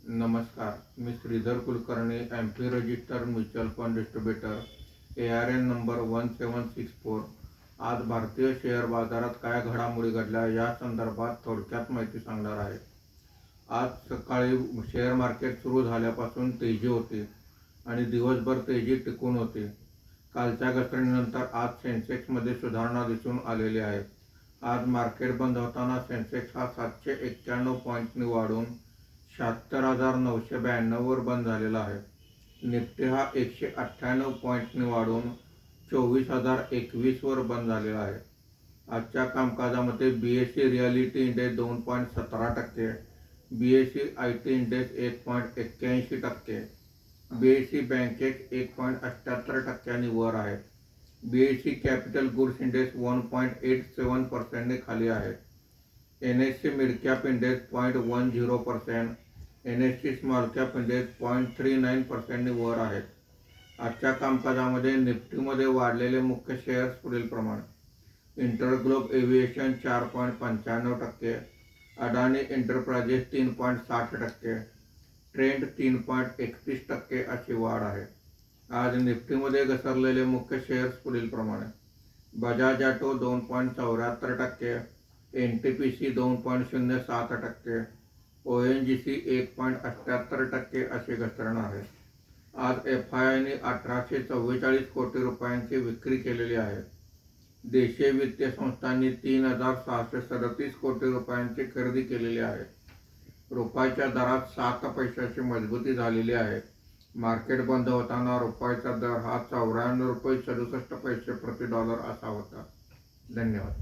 नमस्कार, मी Shridhar Kulkarni, MP registered mutual fund distributor, ARN number 1764। आज भारतीय शेअर बाजारात काय घडामोडी घडल्या या संदर्भात थोडक्यात माहिती सांगणार आहे। आज सकाळी शेअर मार्केट सुरू झाल्यापासून तेजी होती आणि दिवसभर तेजी टिकून होती। कालच्या घसरणीनंतर आज सेन्सेक्समध्ये सुधारणा दिसून आलेली आहे। आज मार्केट बंद होताना सेन्सेक्स हा 791 पॉईंटनी वाढून 76,992 वर बंद झालेला आहे। निफ्टी हा 198 पॉईंटनी वाढून 24,021 वर बंद झालेला आहे। आजच्या कामकाजामध्ये BSE reality index 2.17%, BSE IT index 1.81%, BSE बँकेक 1.78% वर आहे। BSE कॅपिटल गुड्स इंडेक्स 1.87% खाली आहे। NSE mid cap index 0.10%, NSE small cap index 0.39% वर आहेत। आजच्या कामकाजामध्ये निफ्टीमध्ये वाढलेले मुख्य शेअर्स पुढील प्रमाणे: इंटरग्लोब एव्हिएशन 4.95%, अडानी एंटरप्राइजेस 3.60%, ट्रेंड 3.31% अशी वाढ आहे। आज निफ्टीमध्ये घसरलेले मुख्य शेअर्स पुढील प्रमाणे: बजाज ऑटो 2.74%, NTPC 2.07%, ONGC 1.78% असे घसरण आहे। आज FIIने 1844 कोटी रुपयांची विक्री केलेली आहे। देशीय वित्तीय संस्थांनी 3,637 कोटी रुपयांची खरेदी केलेली आहे। रुपयाच्या दरात 7 पैशाची मजबूती झालेली आहे। मार्केट बंद होताना रुपयाचा दर हा 94 रुपये 67 पैसे प्रति डॉलर असा होता। धन्यवाद।